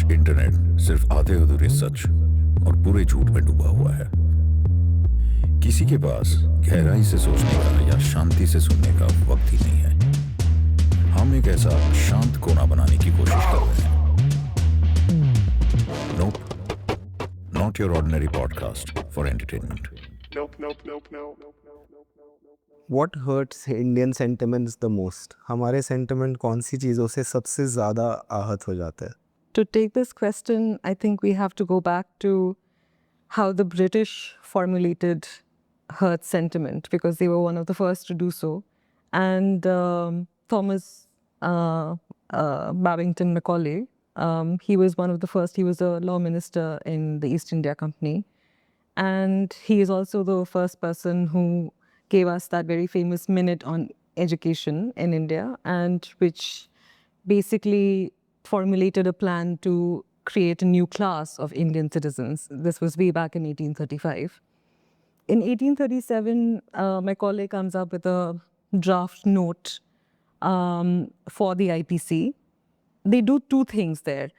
आज इंटरनेट सिर्फ आधे अधूरे सच और पूरे झूठ में डूबा हुआ है। किसी के पास गहराई से सोचने का या शांति से सुनने का वक्त ही नहीं है। हम एक ऐसा शांत कोना बनाने की कोशिश कर रहे हैं। Nope, not your ordinary podcast for entertainment. What hurts Indian sentiments the most? हमारे sentiment कौन सी चीज़ों से सबसे ज़्यादा आहत हो जाते हैं? To take this question, I think we have to go back to how the British formulated herd sentiment, because they were one of the first to do so. And Thomas Babington Macaulay, he was one of the first. He was a law minister in the East India Company. And he is also the first person who gave us that very famous minute on education in India, and which basically formulated a plan to create a new class of Indian citizens. This was way back in 1835. In 1837, Macaulay comes up with a draft note for the IPC. They do two things there.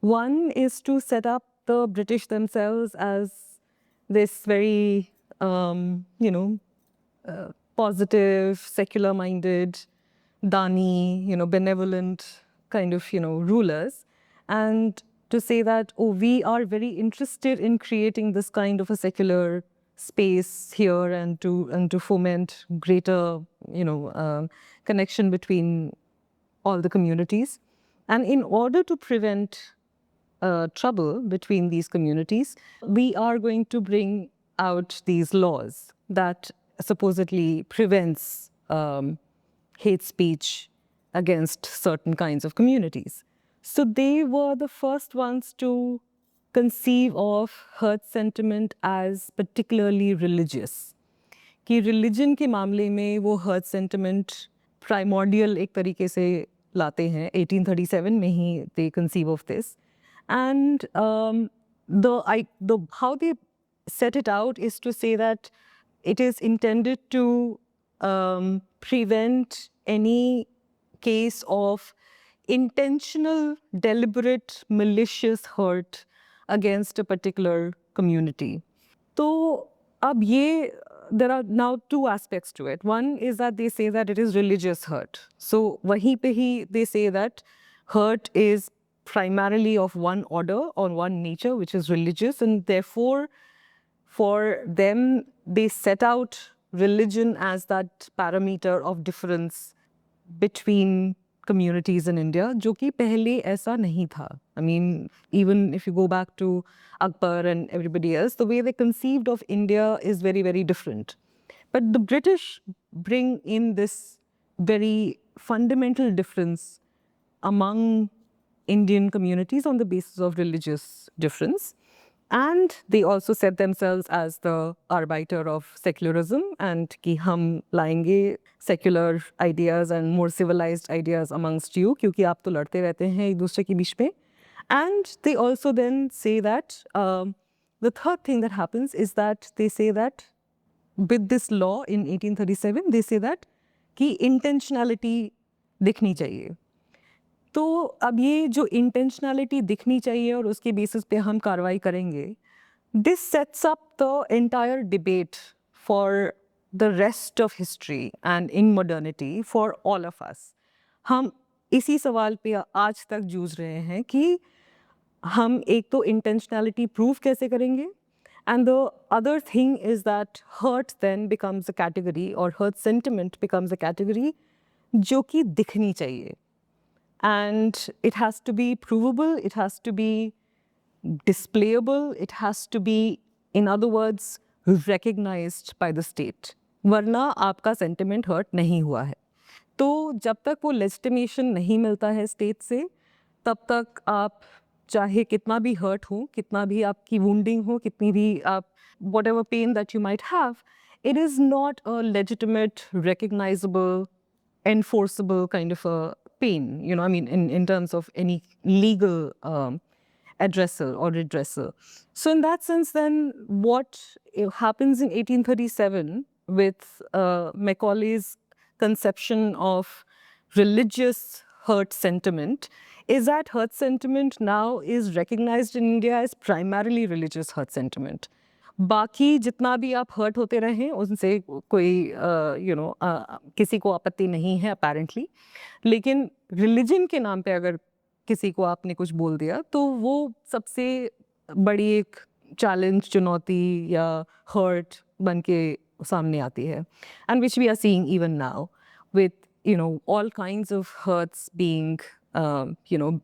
One is to set up the British themselves as this very, positive, secular-minded, Dani, benevolent kind of, rulers. And to say that, oh, we are very interested in creating this kind of a secular space here, and to foment greater, connection between all the communities. And in order to prevent trouble between these communities, we are going to bring out these laws that supposedly prevents hate speech against certain kinds of communities. So they were the first ones to conceive of herd sentiment as particularly religious. कि religion के मामले में वो herd sentiment primordial एक तरीके से लाते हैं. 1837 में ही they conceive of this. And how they set it out is to say that it is intended to prevent any case of intentional, deliberate, malicious hurt against a particular community. So, there are now two aspects to it. One is that they say that it is religious hurt. So, wahi pe hi they say that hurt is primarily of one order or one nature, which is religious, and therefore, for them, they set out religion as that parameter of difference between communities in India, जो कि पहले ऐसा नहीं था. I mean, even if you go back to Akbar and everybody else, the way they conceived of India is very, very different. But the British bring in this very fundamental difference among Indian communities on the basis of religious difference. And they also set themselves as the arbiter of secularism, and कि हम लाएंगे secular ideas and more civilized ideas amongst you, क्योंकि आप तो लड़ते रहते हैं एक दूसरे के बीच में. And they also then say that the third thing that happens is that they say that with this law in 1837, they say that कि intentionality दिखनी चाहिए. तो अब ये जो इंटेंशनलिटी दिखनी चाहिए और उसके बेसिस पे हम कार्रवाई करेंगे, this sets up the entire debate for the rest of history and in modernity for all of us. हम इसी सवाल पे आज तक जूझ रहे हैं कि हम एक तो इंटेंशनलिटी प्रूव कैसे करेंगे, and the other thing is that hurt then becomes a category, और hurt sentiment becomes a category जो कि दिखनी चाहिए. And it has to be provable, it has to be displayable, it has to be, in other words, recognized by the state. वरना आपका sentiment hurt नहीं हुआ है. तो जब तक वो legitimation नहीं मिलता है state से, तब तक आप चाहे कितना भी hurt हो, कितना भी आपकी wounding हो, कितनी भी आप whatever pain that you might have, it is not a legitimate, recognizable, enforceable kind of a pain, in terms of any legal addressal or redressal. So in that sense, then what happens in 1837 with Macaulay's conception of religious hurt sentiment is that hurt sentiment now is recognized in India as primarily religious hurt sentiment. बाकी जितना भी आप hurt होते रहें उनसे कोई किसी को आपत्ति नहीं है apparently, लेकिन रिलीजन के नाम पे अगर किसी को आपने कुछ बोल दिया तो वो सबसे बड़ी एक चैलेंज, चुनौती या हर्ट बन के सामने आती है. And which we are seeing even now with all kinds of hurts being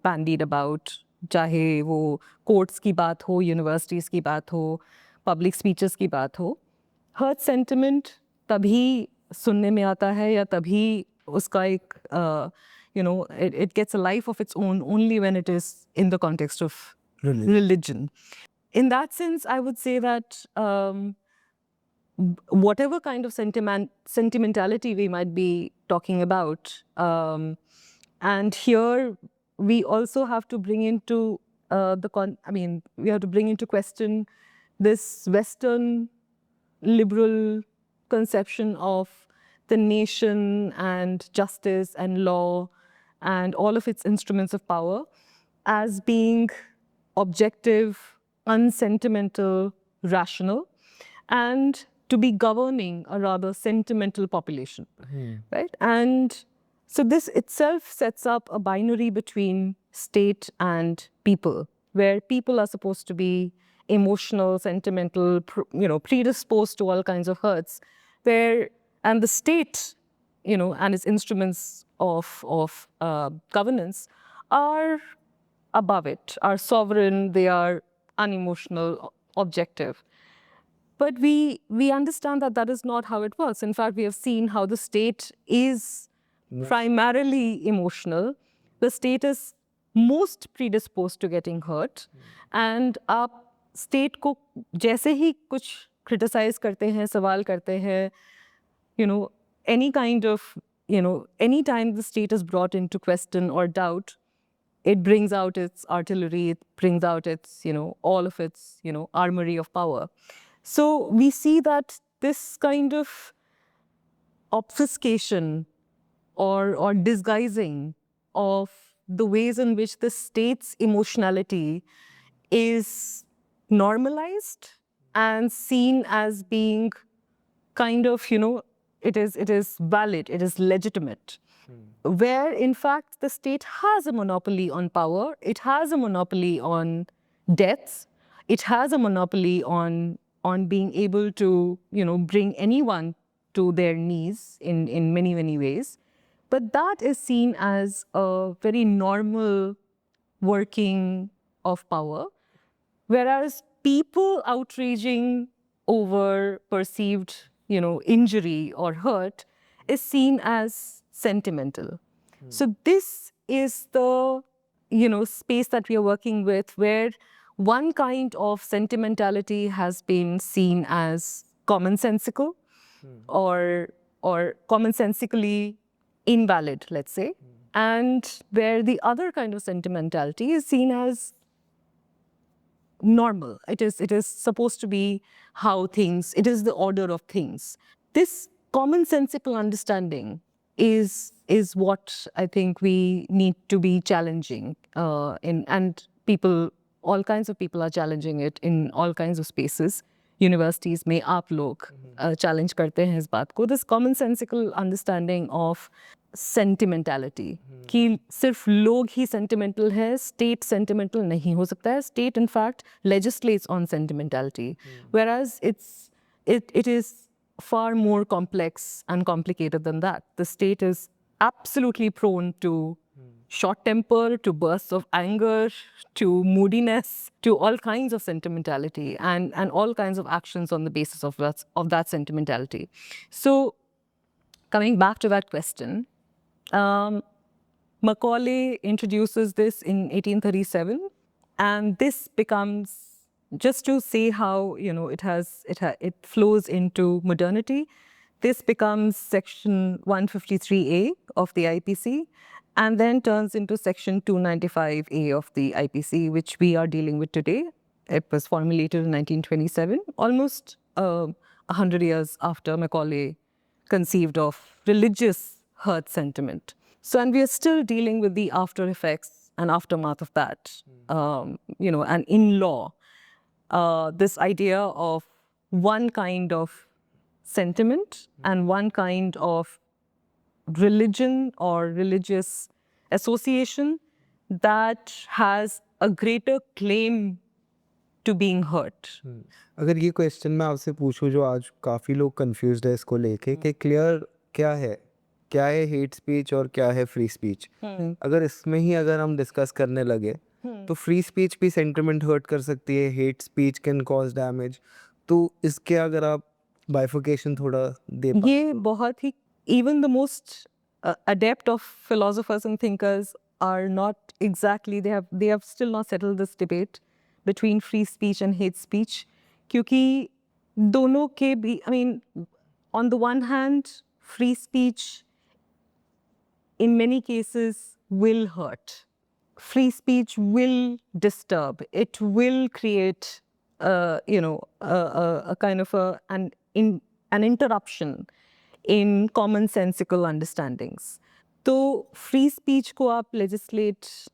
bandied about, चाहे वो कोर्ट्स की बात हो, यूनिवर्सिटीज़ की बात हो, पब्लिक स्पीचेस की बात हो. हर्ट सेंटिमेंट तभी सुनने में आता है या तभी उसका एक it gets a life of its own only when it is in the context of religion. In that sense, I would say that whatever kind of sentimentality we might be talking about, and here we also have to bring into we have to bring into question this Western liberal conception of the nation and justice and law and all of its instruments of power as being objective, unsentimental, rational, and to be governing a rather sentimental population, right? And so this itself sets up a binary between state and people, where people are supposed to be emotional, sentimental, predisposed to all kinds of hurts, and the state, and its instruments of governance are above it, are sovereign, they are unemotional, objective. But we understand that that is not how it works. In fact, we have seen how the state is primarily emotional. The state is most predisposed to getting hurt. And आप state को जैसे ही कुछ criticize करते हैं, सवाल करते हैं, any kind of, anytime the state is brought into question or doubt, it brings out its artillery, it brings out its, all of its, armory of power. So we see that this kind of obfuscation or disguising of the ways in which the state's emotionality is normalized and seen as being kind of, it is valid, it is legitimate. Where in fact the state has a monopoly on power, it has a monopoly on deaths, it has a monopoly on being able to, bring anyone to their knees in many, many ways. But that is seen as a very normal working of power, whereas people outraging over perceived, injury or hurt is seen as sentimental. So this is the, space that we are working with, where one kind of sentimentality has been seen as commonsensical or commonsensically invalid, let's say, and where the other kind of sentimentality is seen as normal. It is supposed to be how things, it is the order of things. This commonsensical understanding is what I think we need to be challenging and people, all kinds of people are challenging it in all kinds of spaces. Universities में आप लोग challenge करते हैं इस बात को. This commonsensical understanding of sentimentality, कि सिर्फ लोग ही sentimental है, state sentimental नहीं हो सकता है. State in fact legislates on sentimentality, whereas it is far more complex and complicated than that. The state is absolutely prone to short temper, to bursts of anger, to moodiness, to all kinds of sentimentality and all kinds of actions on the basis of that sentimentality. So coming back to that question, Macaulay introduces this in 1837, and this becomes, just to say how it flows into modernity, this becomes section 153A of the IPC, and then turns into section 295A of the IPC, which we are dealing with today. It was formulated in 1927, almost 100 years after Macaulay conceived of religious hurt sentiment. So, and we are still dealing with the after effects and aftermath of that, and in law, this idea of one kind of sentiment and one kind of religion or religious association that has a greater claim to being hurt. अगर ये question मैं आपसे पूछूं जो आज काफ़ी लोग confused है इसको लेके कि क्लियर क्या है हेट स्पीच और क्या है फ्री स्पीच, अगर इसमें ही अगर हम डिस्कस करने लगे तो फ्री स्पीच भी सेंटिमेंट हर्ट कर सकती है, hate speech can cause damage, तो इसके अगर आप बाइफिकेशन थोड़ा दे ये बहुत ही even the most adept of philosophers and thinkers are not exactly, they have still not settled this debate between free speech and hate speech, क्योंकि दोनों के भी, I mean, on the one hand, free speech in many cases will hurt. Free speech will disturb. It will create, a kind of an interruption in commonsensical understandings. तो free speech को आप legislate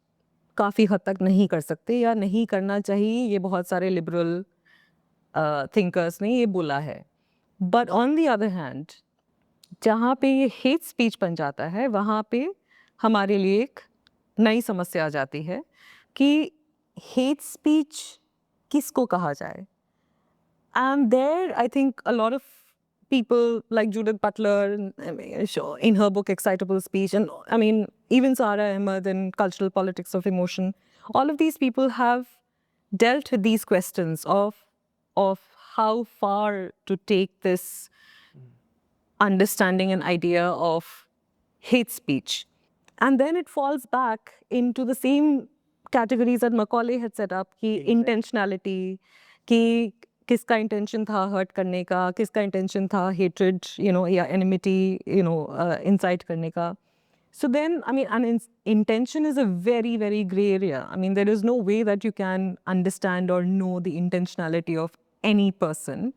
काफ़ी हद तक नहीं कर सकते या नहीं करना चाहिए, ये बहुत सारे liberal thinkers ने ये बोला है. But on the other hand, जहाँ पे ये hate speech बन जाता है वहाँ पे हमारे लिए एक नई समस्या आ जाती है कि hate speech किसको कहा जाए. And there, I think a lot of people like Judith Butler, in her book Excitable Speech, and I mean, even Sara Ahmed in Cultural Politics of Emotion, all of these people have dealt with these questions of how far to take this understanding and idea of hate speech. And then it falls back into the same categories that Macaulay had set up, कि intentionality, कि किसका intention था hurt करने का, किसका intention था hatred, या enmity, incite करने का. So then, I mean, intention is a very, very gray area. I mean, there is no way that you can understand or know the intentionality of any person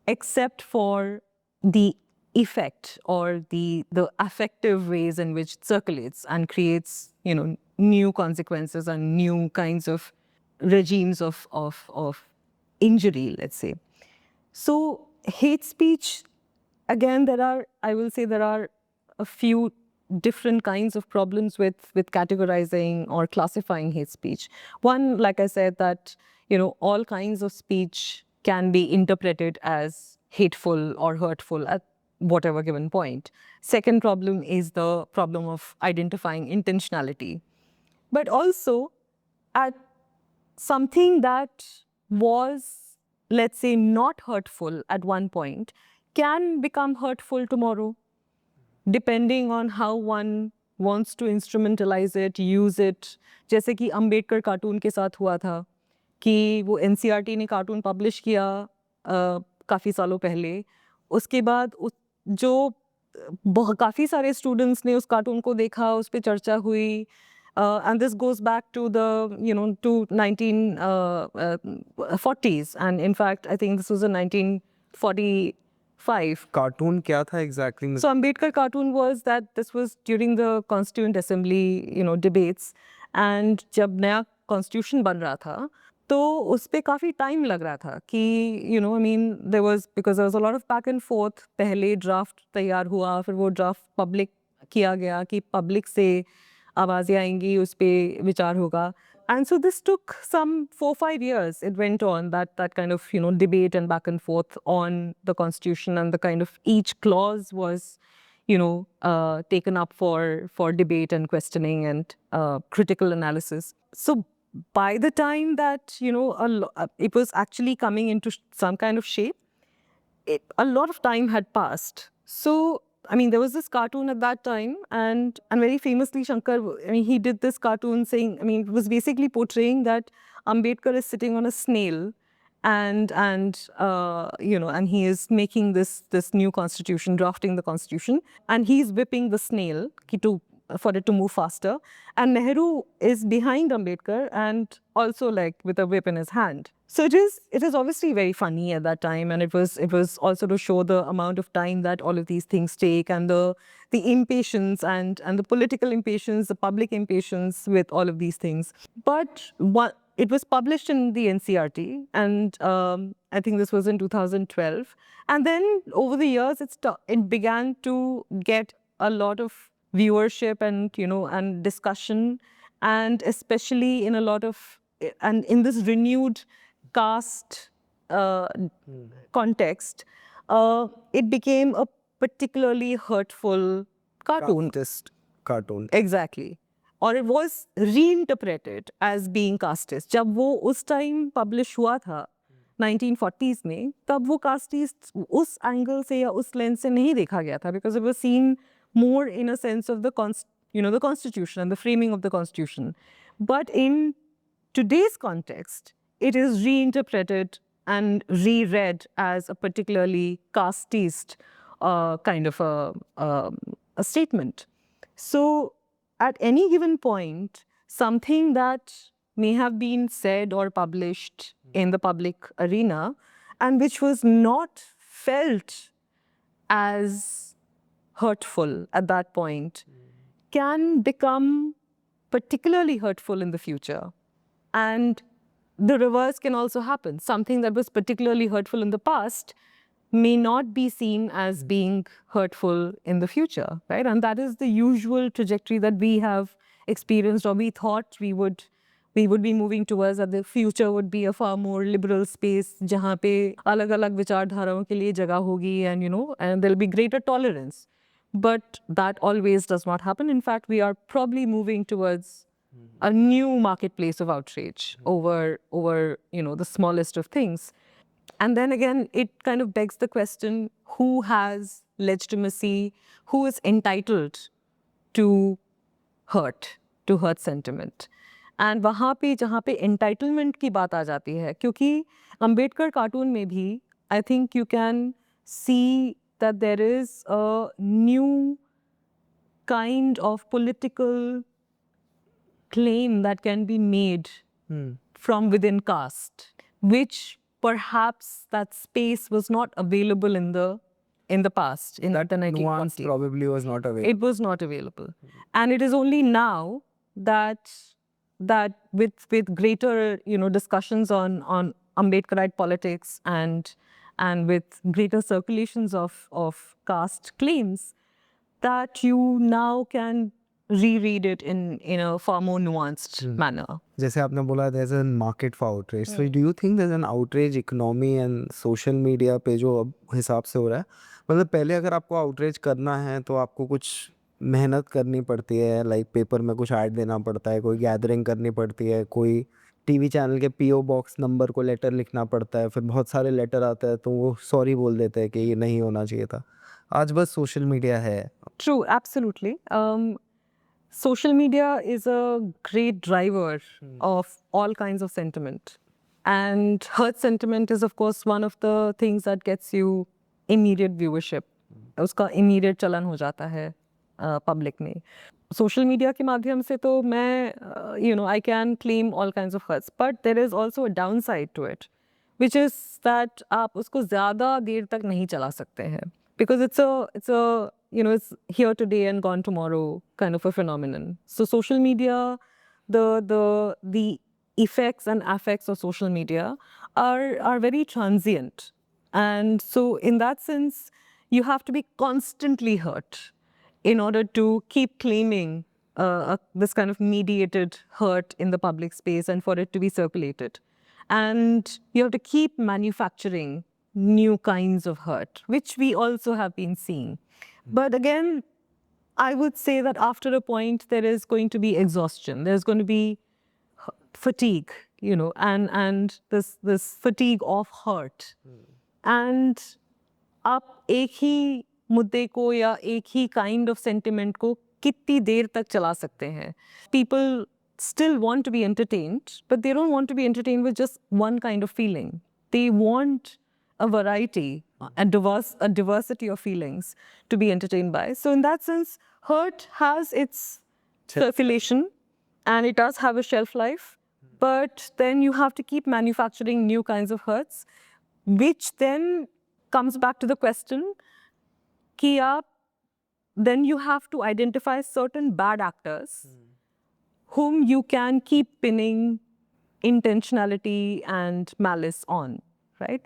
except for the effect or the affective ways in which it circulates and creates, new consequences and new kinds of regimes of injury, let's say. So hate speech, again, I will say there are a few different kinds of problems with categorizing or classifying hate speech. One, like I said, that, all kinds of speech can be interpreted as hateful or hurtful at whatever given point. Second problem is the problem of identifying intentionality. But also, at something that was, let's say, not hurtful at one point can become hurtful tomorrow, depending on how one wants to instrumentalize it, use it. जैसे कि Ambedkar cartoon के साथ हुआ था कि वो NCERT ने cartoon publish किया काफ़ी सालों पहले, उसके बाद जो काफ़ी सारे स्टूडेंट्स ने उस कार्टून को देखा, उस पर चर्चा हुई. And this goes back to the, to 1940s. And in fact, I think this was in 1945. Cartoon क्या था exactly? So Ambedkar cartoon was that this was during the Constituent Assembly, debates. And जब नया Constitution बन रहा था, तो उस पे काफ़ी टाइम लग रहा था कि, because there was a lot of back and forth. पहले draft तैयार हुआ, फिर वो draft public किया गया कि public से आवाज़ें आएंगी, उस पे विचार होगा. And so this took some 4-5 years. It went on that kind of, debate and back and forth on the Constitution, and the kind of each clause was, taken up for debate and questioning and critical analysis. So by the time that, it was actually coming into some kind of shape, a lot of time had passed. So there was this cartoon at that time, and very famously Shankar, he did this cartoon saying, it was basically portraying that Ambedkar is sitting on a snail, and he is making this new constitution, drafting the constitution, and he's whipping the snail to for it to move faster. And Nehru is behind Ambedkar and also like with a whip in his hand. So it is obviously very funny at that time, and it was also to show the amount of time that all of these things take, and the impatience and the political impatience, the public impatience with all of these things. But it was published in the NCRT, and I think this was in 2012. And then over the years, it began to get a lot of viewership and and discussion, and especially in a lot of in this renewed caste context, it became a particularly hurtful cartoon. Casteist cartoon. Exactly. और it was reinterpreted as being casteist. जब वो उस time publish हुआ था 1940s में, तब वो casteist उस angle से या उस lens से नहीं देखा गया था, because it was seen more in a sense of the the constitution and the framing of the constitution. But in today's context, it is reinterpreted and reread as a particularly casteist kind of a statement. So at any given point, something that may have been said or published in the public arena and which was not felt as hurtful at that point can become particularly hurtful in the future. And the reverse can also happen. Something that was particularly hurtful in the past may not be seen as being hurtful in the future, right? And that is the usual trajectory that we have experienced, or we thought we would be moving towards, that the future would be a far more liberal space, जहाँ पे अलग-अलग विचारधाराओं के लिए जगह होगी, and and there'll be greater tolerance. But that always does not happen. In fact, we are probably moving towards a new marketplace of outrage over the smallest of things. And then again, it kind of begs the question, who has legitimacy, who is entitled to hurt sentiment? And वहाँ पे जहाँ पे entitlement की बात आ जाती है, क्योंकि Ambedkar cartoon में भी I think you can see that there is a new kind of political claim that can be made from within caste, which perhaps that space was not available in the past, in the 1940s. Nuance probably was not available. It was not available. And it is only now that with greater discussions on Ambedkarite politics and with greater circulations of caste claims, that you now can reread it in a far more nuanced manner. जैसे आपने बोला there's a market for outrage. So do you think there's an outrage economy and social media पे जो अब हिसाब से हो रहा है? मतलब पहले अगर आपको outrage करना है तो आपको कुछ मेहनत करनी पड़ती है, लाइक पेपर में कुछ ऐड देना पड़ता है, कोई गैदरिंग करनी पड़ती है, कोई टीवी चैनल के पीओ बॉक्स नंबर को लेटर लिखना पड़ता है, फिर बहुत सारे लेटर आते हैं तो वो सॉरी बोल देते हैं कि ये नहीं होना चाहिए था. आज बस सोशल मीडिया है. True, absolutely. Social media is a great driver of all kinds of sentiment. And hurt sentiment is, of course, one of the things that gets you immediate viewership. उसका immediate चलन हो जाता है public में. Social media के माध्यम से तो मैं, I can claim all kinds of hurts. But there is also a downside to it, which is that आप उसको ज़्यादा देर तक नहीं चला सकते हैं. Because it's it's here today and gone tomorrow kind of a phenomenon. So social media, the effects and affects of social media are very transient. And so in that sense, you have to be constantly hurt in order to keep claiming this kind of mediated hurt in the public space and for it to be circulated. And you have to keep manufacturing new kinds of hurt, which we also have been seeing. But again, I would say that after a point, there is going to be exhaustion. There's going to be fatigue, and this fatigue of hurt. And आप एक ही मुद्दे को या एक ही kind of sentiment को कितनी देर तक चला सकते हैं? People still want to be entertained, but they don't want to be entertained with just one kind of feeling. They want a variety, a diversity of feelings to be entertained by. So in that sense, hurt has its circulation and it does have a shelf life, but then you have to keep manufacturing new kinds of hurts, which then comes back to the question कि आप then you have to identify certain bad actors whom you can keep pinning intentionality and malice on, right?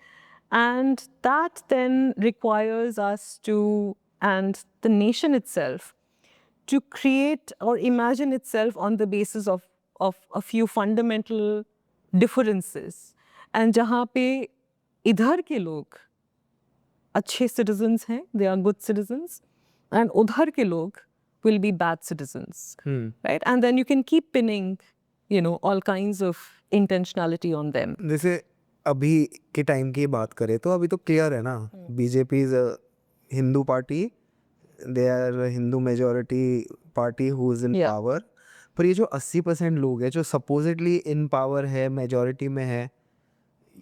And that then requires us to, and the nation itself, to create or imagine itself on the basis of a few fundamental differences. And जहाँ पे इधर के लोग अच्छे citizens हैं, they are good citizens, and उधर के लोग will be bad citizens, right? And then you can keep pinning, you know, all kinds of intentionality on them. जैसे अभी के टाइम की बात करें तो अभी तो क्लियर है ना, BJP is a Hindu party, they are Hindu majority party who is in Yeah. Power. पर ये जो 80% लोग हैं जो सपोजिटली इन पावर है, मेजोरिटी में है,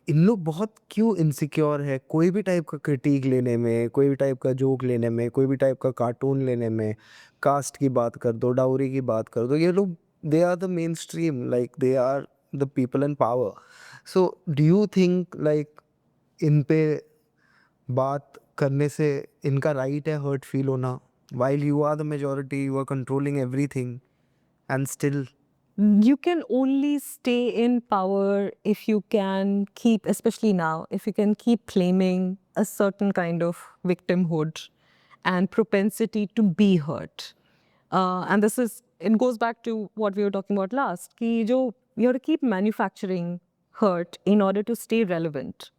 इन लोग बहुत क्यों इनसिक्योर है कोई भी टाइप का क्रिटिक लेने में, कोई भी टाइप का जोक लेने में, कोई भी टाइप का कार्टून लेने में. कास्ट की बात कर दो, डाउरी की बात कर दो, ये लोग they are the mainstream, like they are the people in power. So do you think like इन पे बात करने से इनका राइट है हर्ट फील होना, while you are the majority, you are controlling everything, and still You can only stay in power if you can keep, especially now, if you can keep claiming a certain kind of victimhood and propensity to be hurt. And this is, it goes back to what we were talking about last, कि जो you have to keep manufacturing hurt in order to stay relevant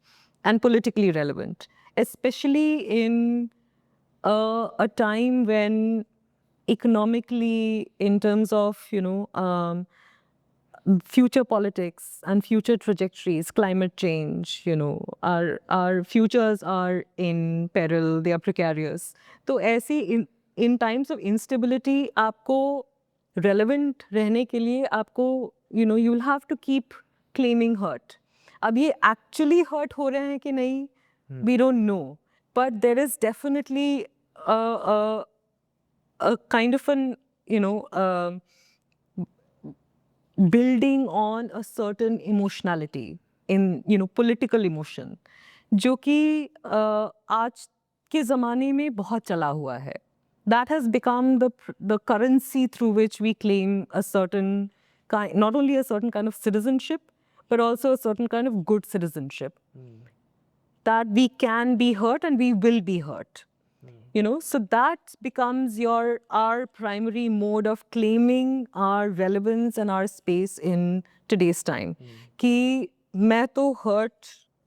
and politically relevant, especially in a time when economically, in terms of, you know, future politics and future trajectories, climate change, you know, our futures are in peril, they are precarious. तो ऐसी in times of instability आपको relevant रहने के लिए आपको, you know, you will have to keep claiming hurt. अब ये actually hurt हो रहे हैं कि नहीं, we don't know, but there is definitely a kind of an, you know, building on a certain emotionality in, you know, political emotion, जो कि आज के ज़माने में बहुत चला हुआ है. That has become the currency through which we claim a certain kind, not only a certain kind of citizenship, but also a certain kind of good citizenship. That we can be hurt and we will be hurt. You know, so that becomes our primary mode of claiming our relevance and our space in today's time. कि मैं तो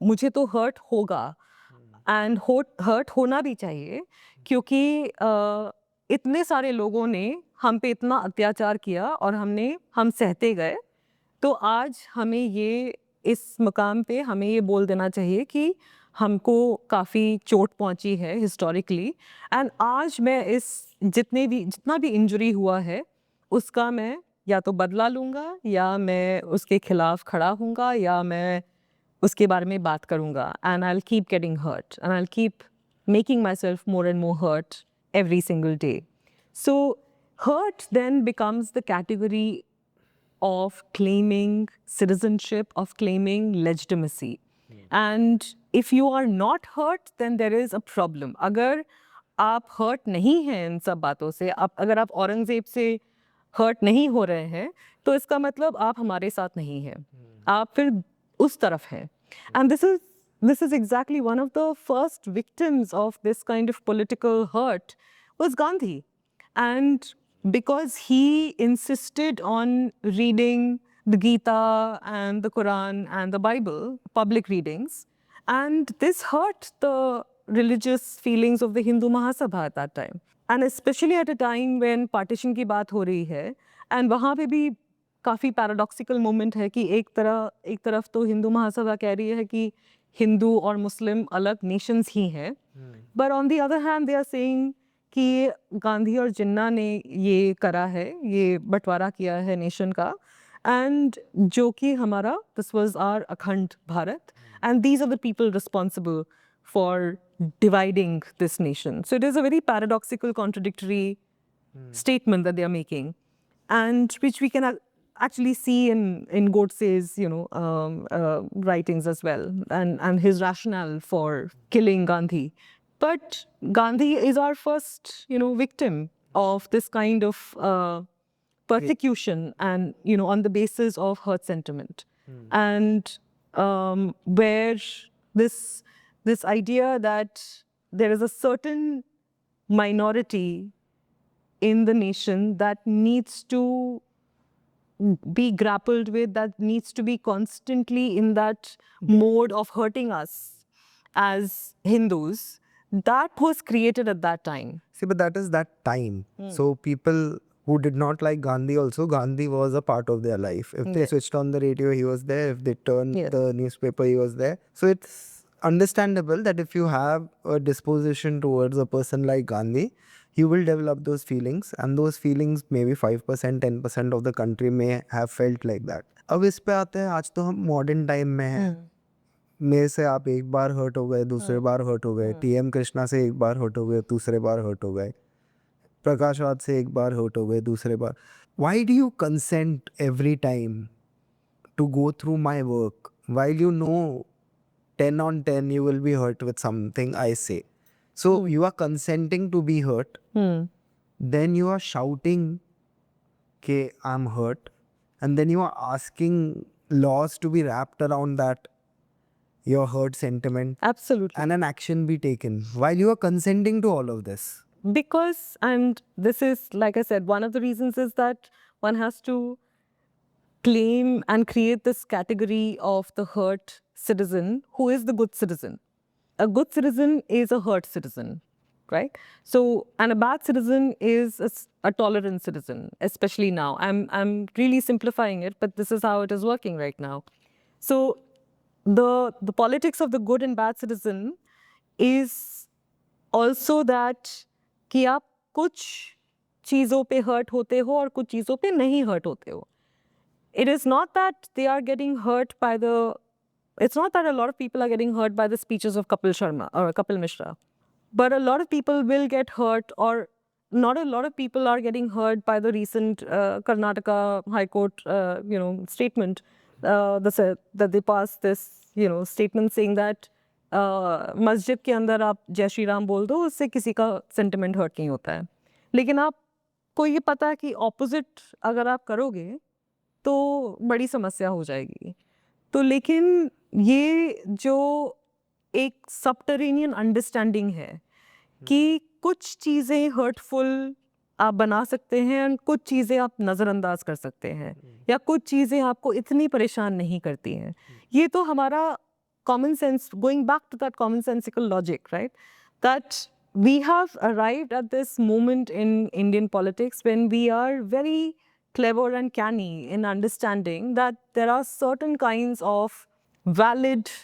मुझे तो hurt होगा, and hurt होना भी चाहिए, क्योंकि इतने सारे लोगों ने हम पे इतना अत्याचार किया और हम सहते गए. तो आज हमें ये, इस मकाम पे हमें ये बोल देना चाहिए कि हमको काफ़ी चोट पहुंची है हिस्टोरिकली, एंड आज मैं जितना भी इंजरी हुआ है उसका मैं या तो बदला लूँगा, या मैं उसके खिलाफ खड़ा हूँगा, या मैं उसके बारे में बात करूँगा, and I will keep getting hurt and I will keep making myself more and more hurt every single day. So hurt then becomes the category of claiming citizenship, of claiming legitimacy. And if you are not hurt, then there is a problem. अगर आप hurt नहीं हैं इन सब बातों से, अगर आप औरंगजेब से hurt नहीं हो रहे हैं, तो इसका मतलब आप हमारे साथ नहीं हैं. आप फिर उस तरफ हैं. And this is exactly one of the first victims of this kind of political hurt was Gandhi. And because he insisted on reading the Gita and the Quran and the Bible, public readings, and this hurt the religious feelings of the Hindu Mahasabha at that time. And especially at a time when partition की बात हो रही है, and वहाँ पे भी काफ़ी paradoxical moment है कि एक तरफ तो हिंदू महासभा कह रही है कि हिंदू और मुस्लिम अलग नेशंस ही हैं, but on the other hand they are saying कि गांधी और जिन्ना ने ये करा है, ये बंटवारा किया है नेशन का, एंड जो कि हमारा, this was our Akhand Bharat, and these are the people responsible for dividing this nation. So it is a very paradoxical, contradictory statement that they are making, and which we can actually see in Godse's writings as well, and his rationale for killing Gandhi. But Gandhi is our first victim of this kind of persecution, and on the basis of hurt sentiment, and where this idea that there is a certain minority in the nation that needs to be grappled with, that needs to be constantly in that mode of hurting us as Hindus, that was created at that time. See, but that is that time. So people who did not like Gandhi also, Gandhi was a part of their life. If they switched on the radio, he was there. If they turned the newspaper, he was there. So it's understandable that if you have a disposition towards a person like Gandhi, you will develop those feelings, and those feelings maybe 5%, 10% of the country may have felt like that. अब इस पे आते हैं, आज तो हम modern time में हैं. मेरे से आप एक बार हर्ट हो गए, दूसरे बार हर्ट हो गए, टीएम कृष्णा से एक बार हर्ट हो गए, दूसरे बार हर्ट हो गए, प्रकाश राज से एक बार हर्ट हो गए, दूसरे बार. Why do you consent every time to go through my work while you know 10 on 10 you will be hurt with something I say? So you are consenting to be hurt, then you are shouting कि I'm hurt, and then you are asking laws to be wrapped around that your hurt sentiment, Absolutely. and an action be taken while you are consenting to all of this. Because, and this is, like I said, one of the reasons is that one has to claim and create this category of the hurt citizen who is the good citizen. A good citizen is a hurt citizen, right? So, and a bad citizen is a tolerant citizen, especially now. I'm really simplifying it, but this is how it is working right now. So, the politics of the good and bad citizen is also that कि आप कुछ चीज़ों पे hurt होते हो और कुछ चीज़ों पे नहीं hurt होते हो. It is not that they are getting hurt by it's not that a lot of people are getting hurt by the speeches of Kapil Sharma or Kapil Mishra, but a lot of people will get hurt, or not a lot of people are getting hurt by the recent Karnataka High Court, statement that they passed this, statement saying that मस्जिद के अंदर आप जय श्री राम बोल दो, उससे किसी का सेंटिमेंट हर्ट नहीं होता है. लेकिन आपको ये पता है कि ऑपोजिट अगर आप करोगे तो बड़ी समस्या हो जाएगी. तो लेकिन ये जो एक सबटरेनियन अंडरस्टैंडिंग है कि कुछ चीज़ें हर्टफुल आप बना सकते हैं और कुछ चीज़ें आप नज़रअंदाज कर सकते हैं, या कुछ चीज़ें आपको इतनी परेशान नहीं करती हैं. ये तो हमारा common sense, going back to that commonsensical logic, right? That we have arrived at this moment in Indian politics when we are very clever and canny in understanding that there are certain kinds of valid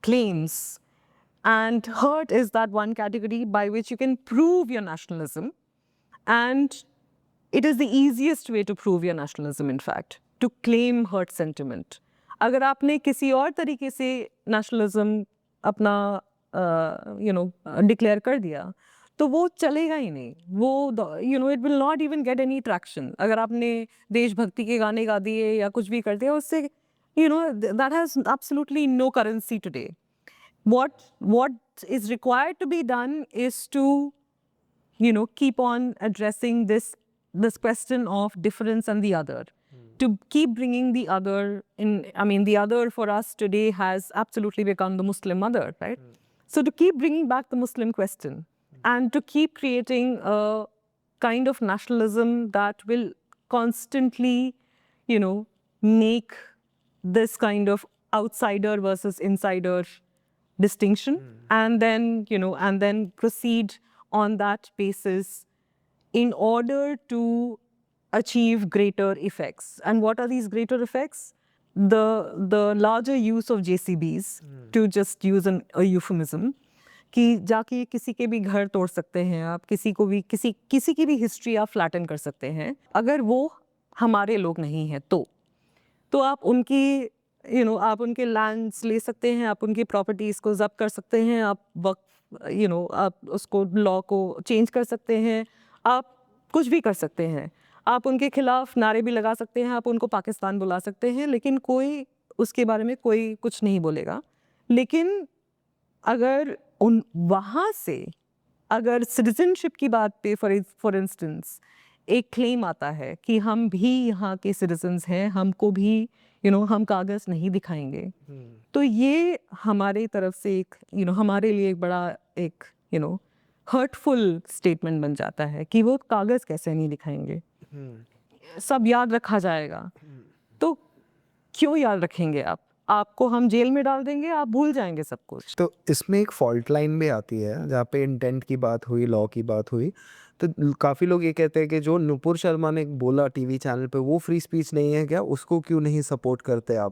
claims, and hurt is that one category by which you can prove your nationalism, and it is the easiest way to prove your nationalism, in fact, to claim hurt sentiment. अगर आपने किसी और तरीके से nationalism अपना declare कर दिया तो वो चलेगा ही नहीं. वो it will not even get any traction. अगर आपने देशभक्ति के गाने गा दिए या कुछ भी कर दिया, उससे that has absolutely no currency today. What is required to be done is to keep on addressing this question of difference and the other. To keep bringing the other in, the other for us today has absolutely become the Muslim mother, right? So to keep bringing back the Muslim question, and to keep creating a kind of nationalism that will constantly, make this kind of outsider versus insider distinction, and then proceed on that basis in order to achieve greater effects. And what are these greater effects? The larger use of JCBs, to just use a euphemism, कि जाके किसी के भी घर तोड़ सकते हैं आप, किसी की भी हिस्ट्री आप फ्लैटन कर सकते हैं. अगर वो हमारे लोग नहीं हैं तो आप उनके लैंड्स ले सकते हैं, आप उनकी प्रॉपर्टीज़ को जब्त कर सकते हैं, आप आप उसको लॉ को चेंज कर सकते हैं, आप कुछ भी कर सकते हैं, आप उनके खिलाफ नारे भी लगा सकते हैं, आप उनको पाकिस्तान बुला सकते हैं, लेकिन कोई उसके बारे में कोई कुछ नहीं बोलेगा। लेकिन अगर उन वहाँ से अगर सिटीजनशिप की बात पे फॉर इंस्टेंस एक क्लेम आता है कि हम भी यहाँ के सिटीजन्स हैं, हमको भी हम कागज़ नहीं दिखाएंगे, तो ये हमारे तरफ से एक हमारे लिए एक बड़ा एक हर्टफुल स्टेटमेंट बन जाता है कि वो कागज़ कैसे नहीं दिखाएंगे, सब याद रखा जाएगा। तो क्यों याद रखेंगे आप? आपको हम जेल में डाल देंगे, आप भूल जाएंगे सब कुछ। तो इसमें एक फॉल्ट लाइन भी आती है जहाँ पे इंटेंट की बात हुई, लॉ की बात हुई, तो काफ़ी लोग ये कहते हैं कि जो नुपुर शर्मा ने बोला टीवी चैनल पे वो फ्री स्पीच नहीं है क्या, उसको क्यों नहीं सपोर्ट करते आप?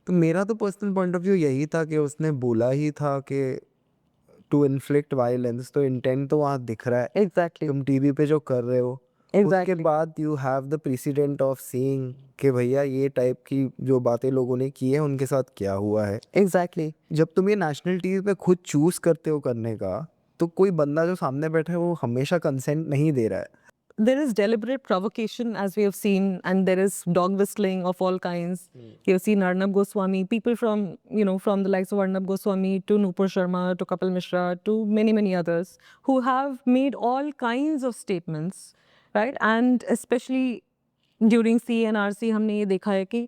तो मेरा तो पर्सनल पॉइंट ऑफ व्यू यही था कि उसने बोला ही था कि टू इन्फ्लिक्ट वायलेंस, तो इंटेंट तो वहाँ दिख रहा है एग्जैक्टली तुम टीवी पे जो कर रहे हो। उसके बाद you have the president of seeing कि भैया ये टाइप की जो बातें लोगों ने की है उनके साथ क्या हुआ है। एग्जैक्टली जब तुम ये नेशनल टीवी पे खुद चूज करते हो करने का, तो कोई बंदा जो सामने बैठा है वो हमेशा कंसेंट नहीं दे रहा है। there is deliberate provocation, as we have seen, and there is dog whistling of all kinds. You have seen Arnab Goswami, people from from the likes of Arnab Goswami to Nupur Sharma to Kapil Mishra to many others who have made all kinds of statements, right? And especially during CNRC हमने ये देखा है कि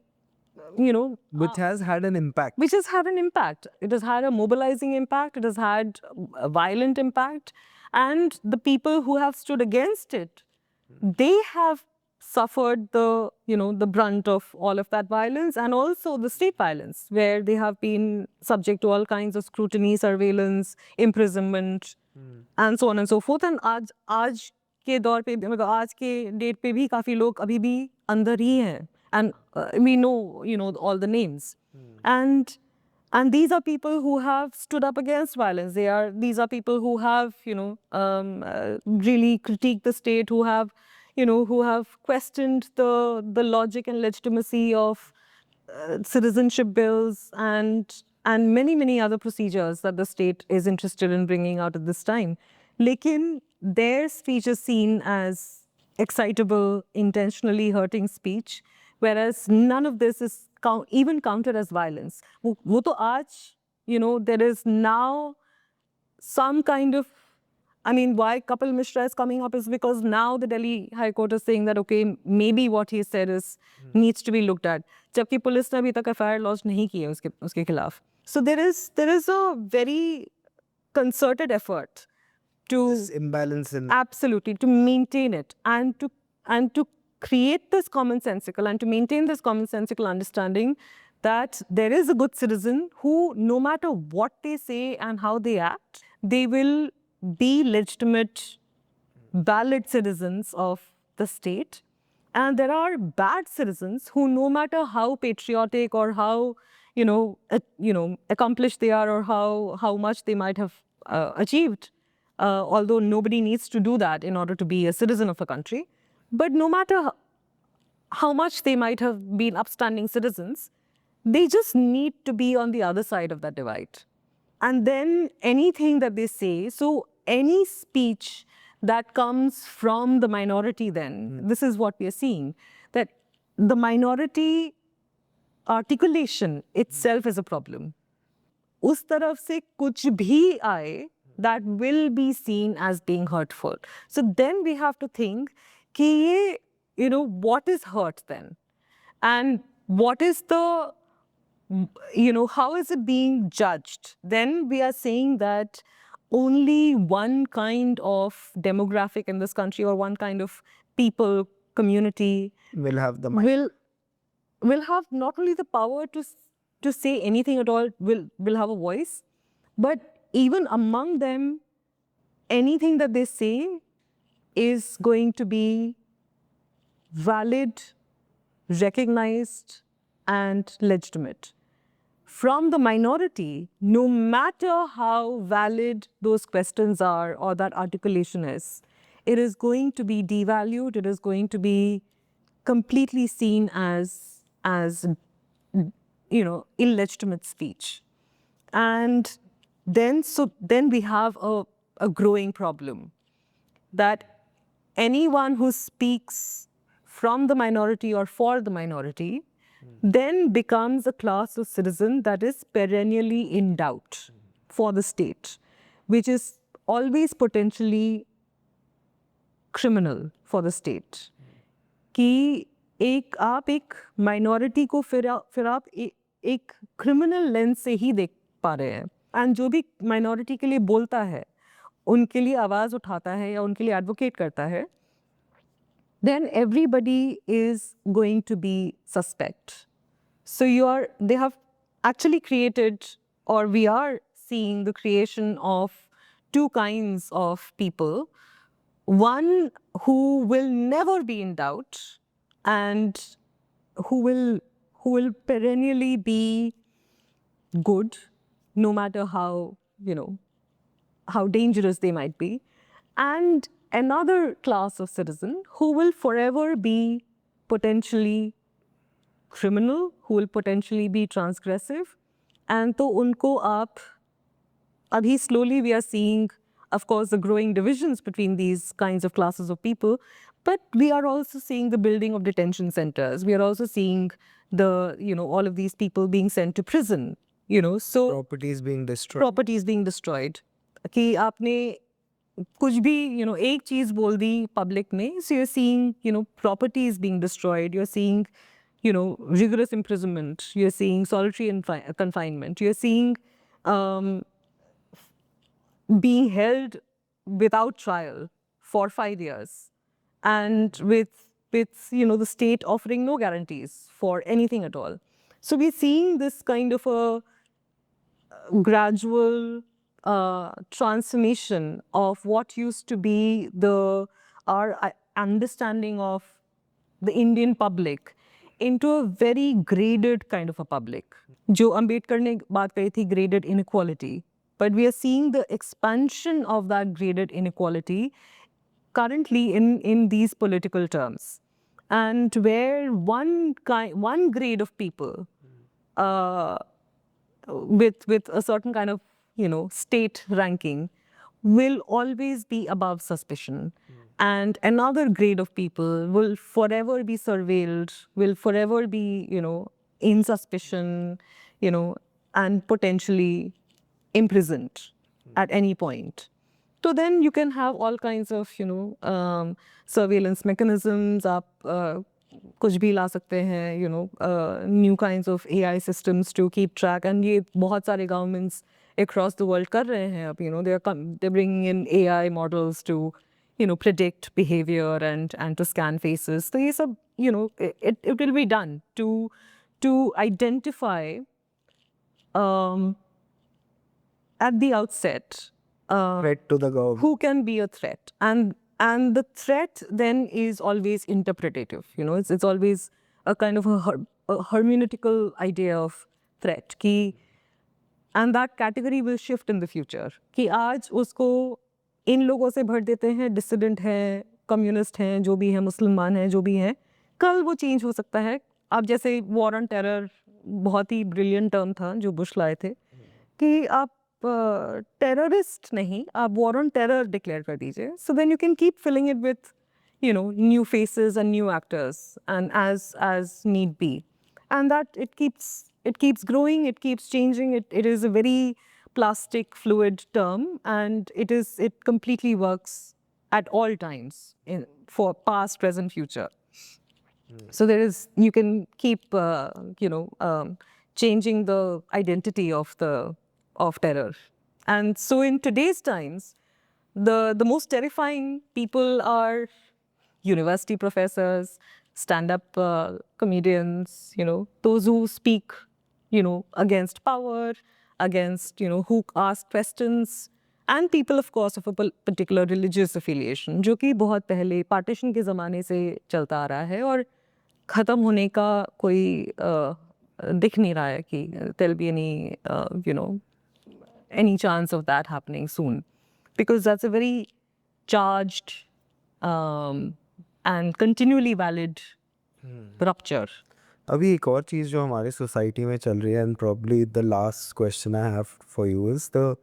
Which has had an impact. which has had an impact. It has had a mobilizing impact. It has had a violent impact. And the people who have stood against it, they have suffered the, the brunt of all of that violence, and also the state violence, where they have been subject to all kinds of scrutiny, surveillance, imprisonment, and so on and so forth. And आज के दौर पे, मतलब आज के date पे भी काफ़ी लोग अभी भी अंदर ही हैं. And we know, all the names. And these are people who have stood up against violence. These are people who have, really critiqued the state, who have, who have questioned the logic and legitimacy of citizenship bills and many other procedures that the state is interested in bringing out at this time. Lekin their speech is seen as excitable, intentionally hurting speech, whereas none of this is even counted as violence. वो तो आज, there is now some kind of, I mean, why Kapil Mishra is coming up is because now the Delhi High Court is saying that, okay, maybe what he said needs to be looked at. जबकि police ने अभी तक FIR lodge नहीं की है उसके खिलाफ. So there is a very concerted effort to This imbalance in absolutely to maintain it and to create this commonsensical and to maintain this commonsensical understanding that there is a good citizen who, no matter what they say and how they act, they will be legitimate, valid citizens of the state. And there are bad citizens who, no matter how patriotic or how accomplished they are, or how much they might have achieved, although nobody needs to do that in order to be a citizen of a country, but no matter how much they might have been upstanding citizens, they just need to be on the other side of that divide. And then anything that they say, so any speech that comes from the minority, then this is what we are seeing, that the minority articulation itself is a problem. उस तरफ से कुछ भी आए, that will be seen as being hurtful. So then we have to think कि ये, what is hurt then? And what is the, how is it being judged? Then we are saying that only one kind of demographic in this country, or one kind of people, community, will have the mic. will have not only the power to say anything at all, will have a voice, but even among them, anything that they say is going to be valid, recognized, and legitimate. From the minority, no matter how valid those questions are or that articulation is, it is going to be devalued, it is going to be completely seen as illegitimate speech. And then we have a growing problem that anyone who speaks from the minority or for the minority then becomes a class of citizen that is perennially in doubt for the state, which is always potentially criminal for the state. कि आप एक minority को फिर आप एक criminal lens से ही देख पा रहे हैं, and जो भी minority के लिए बोलता है, उनके लिए आवाज़ उठाता है या उनके लिए advocate करता है, then everybody is going to be suspect. So they have actually created, or we are seeing the creation of two kinds of people. One who will never be in doubt and who will perennially be good, no matter how, how dangerous they might be. And another class of citizen who will forever be potentially criminal, who will potentially be transgressive. And तो उनको आप अभी slowly we are seeing, of course, the growing divisions between these kinds of classes of people, but we are also seeing the building of detention centers. We are also seeing the, all of these people being sent to prison, so properties being destroyed. properties being destroyed. कि आपने कुछ भी, एक चीज बोल दी public में, so you're seeing, properties being destroyed, you're seeing, rigorous imprisonment, you're seeing solitary confinement, you're seeing being held without trial for 5 years, and with the state offering no guarantees for anything at all. So we're seeing this kind of a gradual transformation of what used to be our understanding of the Indian public into a very graded kind of a public. जो अम्बेडकर ने बात कही थी graded inequality, but we are seeing the expansion of that graded inequality currently in these political terms, and where one grade of people with a certain kind of state ranking will always be above suspicion, and another grade of people will forever be surveilled, will forever be in suspicion, and potentially imprisoned at any point. So then you can have all kinds of surveillance mechanisms. आप कुछ भी ला सकते हैं, new kinds of AI systems to keep track, and ये बहुत सारे governments across the world कर रहे हैं अब, they're bringing in AI models to predict behavior and to scan faces. So ये सब it will be done to identify at the outset threat to the government. who can be a threat, and the threat then is always interpretative. It's always a kind of a hermeneutical idea of threat कि, and that category will shift in the future कि आज उसको इन लोगों से भर देते हैं, dissident हैं, communist हैं, जो भी हैं, मुसलमान हैं, जो भी हैं, कल वो change हो सकता है. अब जैसे war on terror बहुत ही brilliant term था जो बुश लाए थे कि आप terrorist नहीं, आप war on terror declare कर दीजिए. So then you can keep filling it with new faces and new actors, and as need be, and that it keeps growing, it keeps changing. It is a very plastic, fluid term, and it completely works at all times for past, present, future. So you can keep changing the identity of terror. And so in today's times, the most terrifying people are university professors, stand-up comedians, those who speak, against power, against, who ask questions, and people, of course, of a particular religious affiliation, जो कि बहुत पहले partition के ज़माने से चलता आ रहा है और ख़त्म होने का कोई दिख नहीं रहा है कि there'll be any chance of that happening soon, because that's a very charged and continually valid rupture. अभी एक और चीज़ जो हमारे सोसाइटी में चल रही है, and probably the last question I have for you is the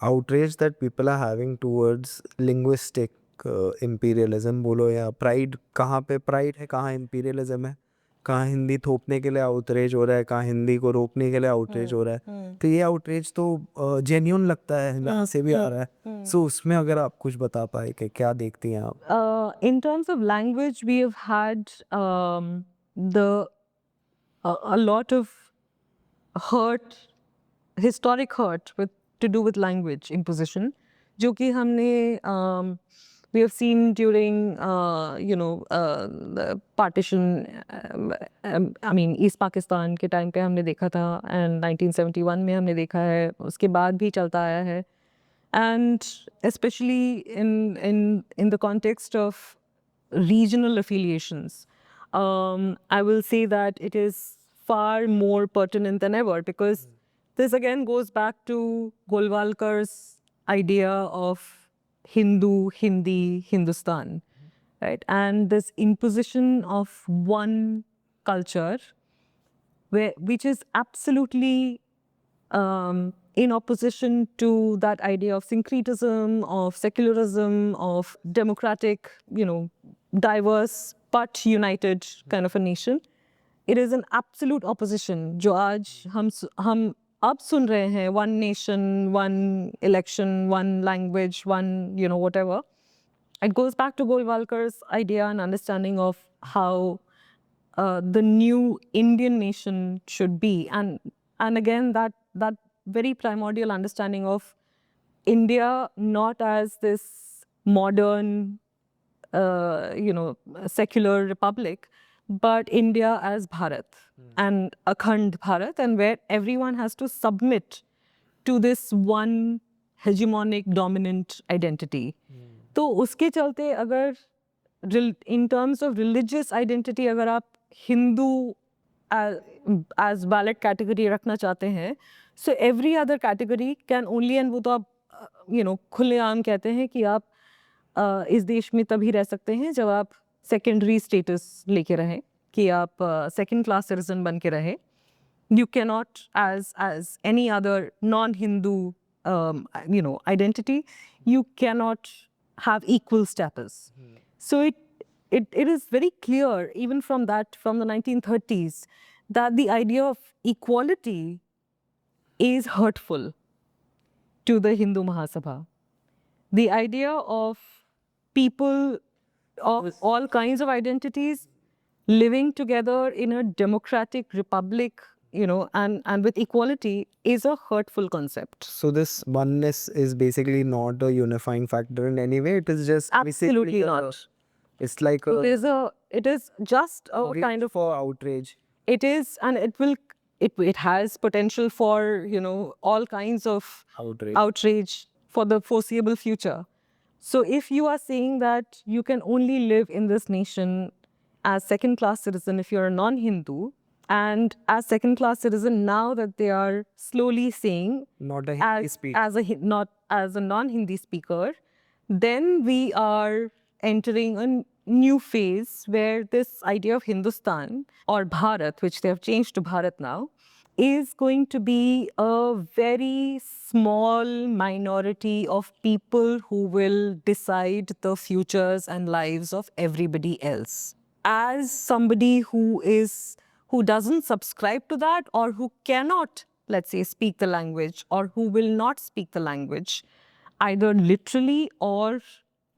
outrage that people are having towards linguistic imperialism बोलो या प्राइड, कहाँ पे प्राइड है, कहाँ इम्पीरियलिज्म है, कहाँ हिंदी थोपने के लिए आउटरेज हो रहा है, कहाँ हिंदी को रोकने के लिए आउटरेज हो रहा है। तो ये आउटरेज तो जेन्युइन लगता है, यहाँ से भी आ रहा है। सो उसमें अगर आप कुछ बता पाए कि क्या देखती हैं आप? In terms of language, we have had a lot of hurt, historic hurt to do with language imposition, जो कि हमने we have seen during the partition, I mean East Pakistan के time पे हमने देखा था, and 1971 में हमने देखा है, उसके बाद भी चलता आया है, and especially in the context of regional affiliations, I will say that it is far more pertinent than ever, because this again goes back to Golwalkar's idea of Hindu, Hindi, Hindustan, right? And this imposition of one culture, which is absolutely in opposition to that idea of syncretism, of secularism, of democratic, diverse but united kind of a nation. It is an absolute opposition जो आज हम अब सुन रहे हैं, one nation, one election, one language, one whatever. It goes back to Golwalkar's idea and understanding of how the new Indian nation should be, and again that very primordial understanding of India not as this modern secular republic, but India as Bharat and Akhand Bharat, and where everyone has to submit to this one hegemonic dominant identity. तो उसके चलते अगर in terms of religious identity अगर आप Hindu as valid category रखना चाहते हैं, so every other category can only, and वो तो आप खुलेआम कहते हैं कि आप इस देश में तभी रह सकते हैं जब आप सेकेंडरी स्टेटस लेके रहें, कि आप सेकेंड क्लास सिटीजन बन के रहें. You cannot, as any other non-Hindu identity, you cannot have equal status. So it is very clear, even from the 1930s, that the idea of equality is hurtful to the Hindu Mahasabha. The idea of people of all kinds of identities living together in a democratic republic, and with equality is a hurtful concept. So this oneness is basically not a unifying factor in any way. It is just Absolutely basically not. It's like It is just a kind of for outrage. It is, and it has potential for all kinds of outrage for the foreseeable future. So if you are saying that you can only live in this nation as second-class citizen if you're a non-Hindu, and as second-class citizen now that they are slowly saying Not a Hindi speaker. not as a non-Hindi speaker, then we are entering a new phase where this idea of Hindustan or Bharat, which they have changed to Bharat now, is going to be a very small minority of people who will decide the futures and lives of everybody else. As somebody who doesn't subscribe to that, or who cannot, let's say, speak the language, or who will not speak the language, either literally or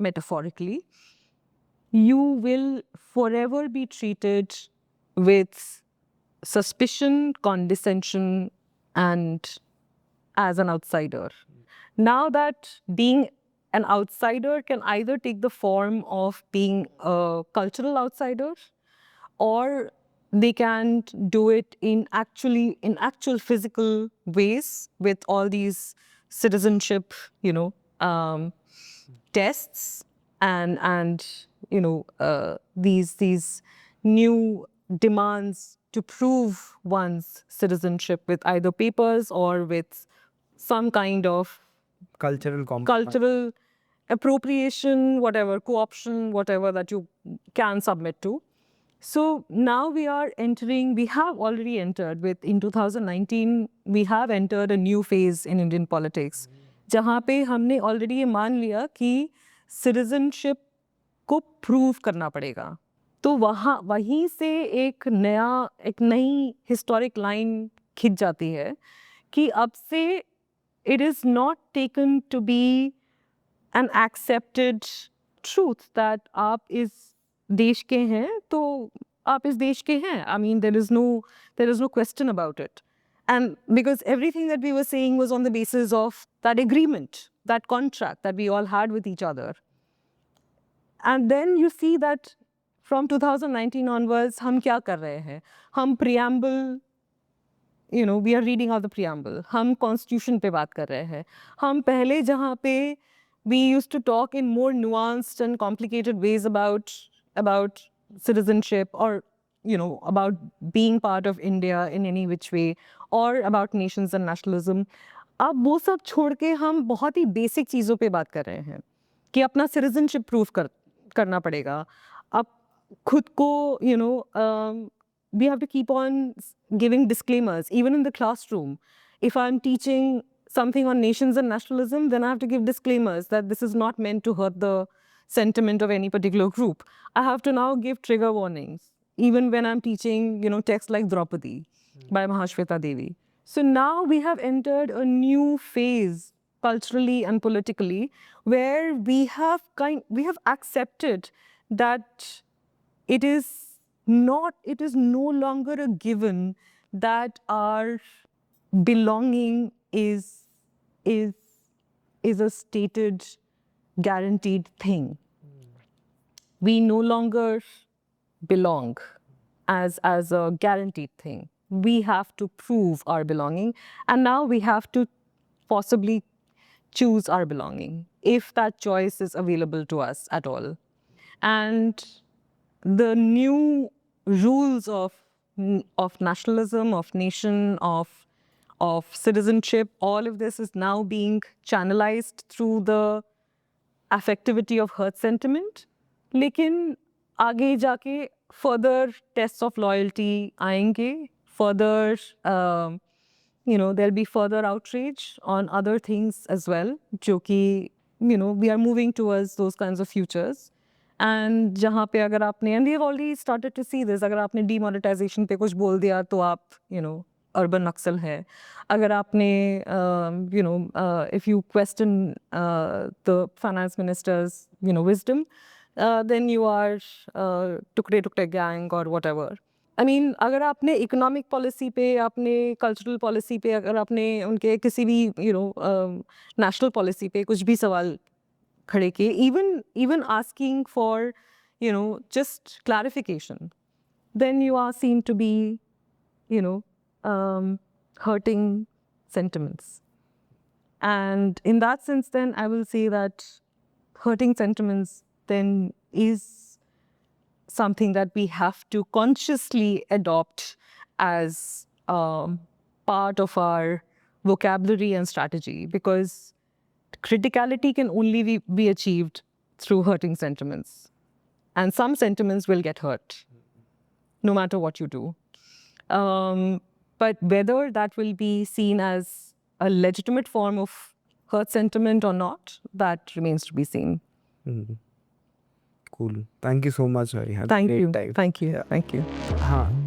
metaphorically, you will forever be treated with suspicion, condescension, and as an outsider. Now that being an outsider can either take the form of being a cultural outsider, or they can do it in actual physical ways with all these citizenship, tests and these new demands to prove one's citizenship with either papers or with some kind of cultural appropriation, whatever, co-option, whatever that you can submit to. So now we have already entered in 2019, we have entered a new phase in Indian politics, जहाँ पे हमने already ये मान लिया कि citizenship को prove करना पड़ेगा। तो वहीं से एक नई हिस्टोरिक लाइन खिंच जाती है कि अब से it is not taken to be an accepted truth that आप इस देश के हैं तो आप इस देश के हैं. I mean, there is no question about it. And because everything that we were saying was on the basis of that agreement, that contract that we all had with each other. And then you see that from 2019 onwards, हम क्या कर रहे हैं? हम preamble, we are reading out the preamble. हम constitution पे बात कर रहे हैं. हम पहले जहाँ पे we used to talk in more nuanced and complicated ways about citizenship or about being part of India in any which way or about nations and nationalism. अब वो सब छोड़ के हम बहुत ही बेसिक चीज़ों पे बात कर रहे हैं कि अपना citizenship proof करना पड़ेगा. अब खुद को we have to keep on giving disclaimers even in the classroom. If I'm teaching something on nations and nationalism, then I have to give disclaimers that this is not meant to hurt the sentiment of any particular group. I have to now give trigger warnings even when I'm teaching texts like Draupadi by Mahashweta Devi. So now we have entered a new phase culturally and politically where we have accepted that it is no longer a given that our belonging is a stated, guaranteed thing. We no longer belong as a guaranteed thing. We have to prove our belonging, and now we have to possibly choose our belonging if that choice is available to us at all. And the new rules of nationalism, of nation, of citizenship, all of this is now being channelized through the affectivity of hurt sentiment. लेकिन आगे जाके further tests of loyalty आएंगे, further there'll be further outrage on other things as well, जो कि we are moving towards those kinds of futures. And जहाँ पे अगर आपने, and we have already started to see this, अगर आपने demonetization पे कुछ बोल दिया तो आप urban Naxal है. अगर आपने if you question the finance minister's wisdom, then you are टुकड़े gang or whatever. I mean, अगर आपने economic policy पे, आपने cultural policy पे, अगर आपने उनके किसी भी national policy पे कुछ भी सवाल खड़े किए, even asking for just clarification, then you are seen to be hurting sentiments. And in that sense, then I will say that hurting sentiments then is something that we have to consciously adopt as part of our vocabulary and strategy, because criticality can only be achieved through hurting sentiments. And some sentiments will get hurt, no matter what you do. But whether that will be seen as a legitimate form of hurt sentiment or not, that remains to be seen. Cool. Thank you so much. I had Thank a great you. time. Thank you. Thank you. हाँ